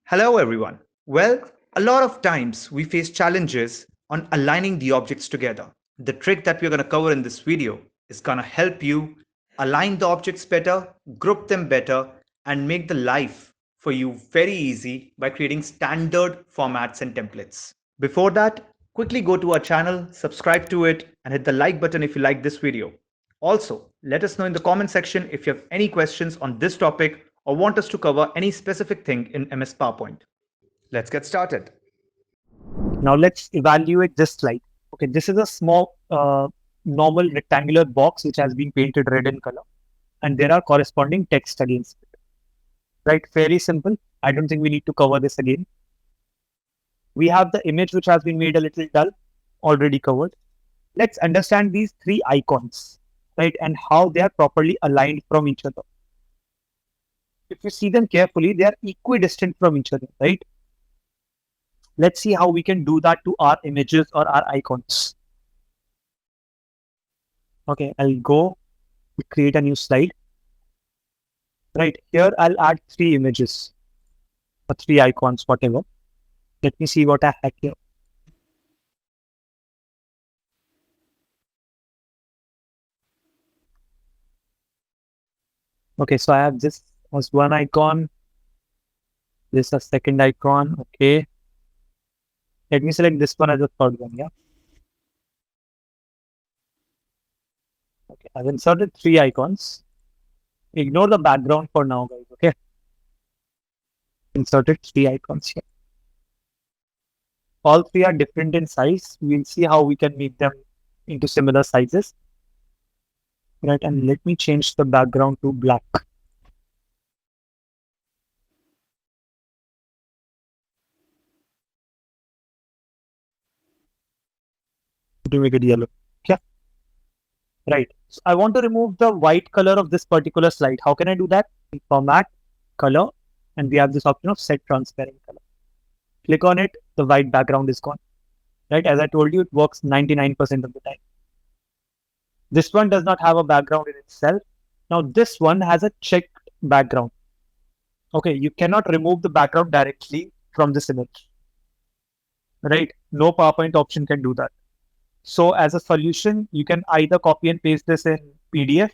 Hello, everyone. Well, a lot of times we face challenges on aligning the objects together. The trick that we're going to cover in this video is going to help you align the objects better, group them better, and make the life for you very easy by creating standard formats and templates. Before that, quickly go to our channel, subscribe to it, and hit the like button if you like this video. Also, let us know in the comment section if you have any questions on this topic or want us to cover any specific thing in MS PowerPoint. Let's get started. Now let's evaluate this slide. Okay, this is a small normal rectangular box which has been painted red in color, and there are corresponding text against it. Right, fairly simple. I don't think we need to cover this again. We have the image which has been made a little dull, already covered. Let's understand these three icons, right, and how they are properly aligned from each other. If you see them carefully, they are equidistant from each other, right? Let's see how we can do that to our images or our icons. Okay, I'll go create a new slide. Right here, I'll add three images or three icons, whatever. Let me see what I have here. Okay, so I have this as one icon. This is a second icon. Okay. Let me select this one as a third one. Yeah. Okay, I've inserted three icons. Ignore the background for now, guys. Okay. Inserted three icons here. All three are different in size. We'll see how we can make them into similar sizes. Right, and let me change the background to black. To make it yellow. Okay. Right. So I want to remove the white color of this particular slide. How can I do that? Format, color, and we have this option of set transparent color. Click on it, the white background is gone. Right? As I told you, it works 99% of the time. This one does not have a background in itself. Now this one has a checked background. Okay, you cannot remove the background directly from this image. Right? No PowerPoint option can do that. So as a solution, you can either copy and paste this in PDF,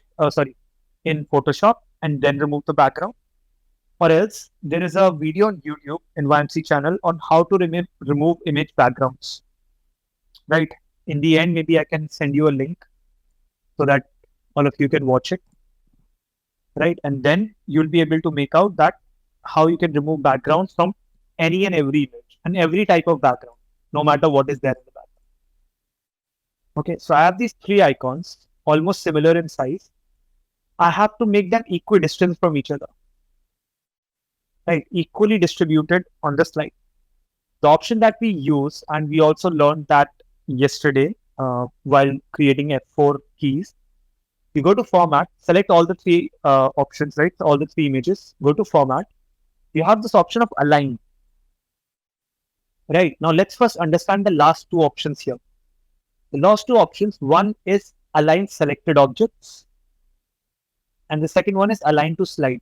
in Photoshop, and then remove the background. Or else there is a video on YouTube in YMC channel on how to remove image backgrounds. Right? In the end, maybe I can send you a link so that all of you can watch it. Right? And then you'll be able to make out that how you can remove backgrounds from any and every image and every type of background, no matter what is there in the background. Okay, so I have these three icons, almost similar in size. I have to make them equidistant from each other. Right, equally distributed on the slide. The option that we use, and we also learned that yesterday while creating F4 keys, you go to format, select all the three options, right? All the three images, go to format. You have this option of align. Right, now let's first understand the last two options here. The last two options, one is align selected objects, and the second one is align to slide.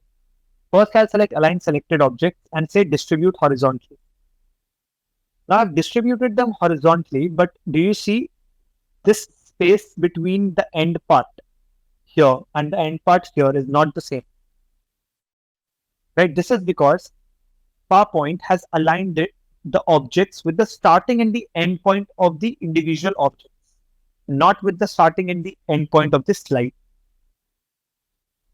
First, I'll select align selected objects and say distribute horizontally. Now I've distributed them horizontally, but do you see this space between the end part here and the end part here is not the same? Right? This is because PowerPoint has aligned the objects with the starting and the end point of the individual objects, not with the starting and the end point of this slide.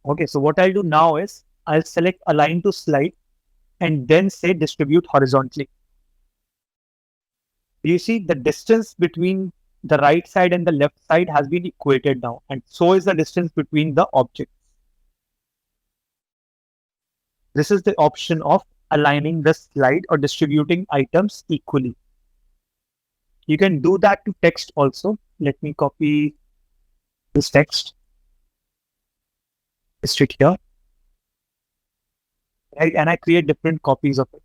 Okay, so what I'll do now is I'll select align to slide and then say distribute horizontally. You see the distance between the right side and the left side has been equated now, and so is the distance between the objects. This is the option of aligning the slide or distributing items equally. You can do that to text also. Let me copy this text. Paste it here. Right, and I create different copies of it.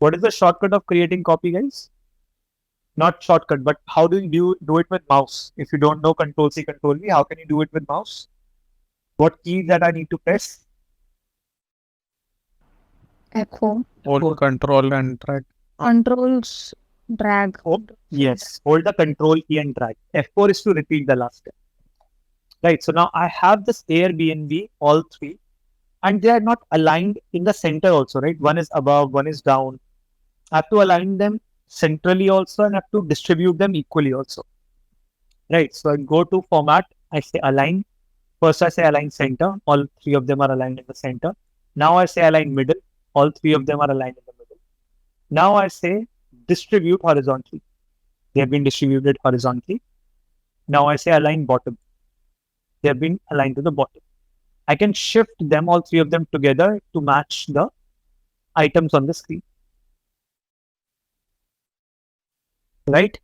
What is the shortcut of creating copy, guys? Not shortcut, but how do you do it with mouse? If you don't know Control C, Control V, how can you do it with mouse? What key that I need to press? Echo. Hold control and drag. Controls drag. Yes, hold the control key and drag. F4 is to repeat the last step. Right, so now I have this Airbnb, all three, and they are not aligned in the center also, right? One is above, one is down. I have to align them centrally also and have to distribute them equally also. Right, so I go to format, I say align. First I say align center, all three of them are aligned in the center. Now I say align middle, all three of them are aligned in the middle. Now I say distribute horizontally. They have been distributed horizontally. Now I say align bottom. They have been aligned to the bottom. I can shift them, all three of them together to match the items on the screen. Right?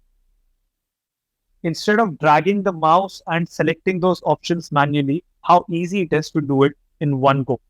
Instead of dragging the mouse and selecting those options manually, how easy it is to do it in one go.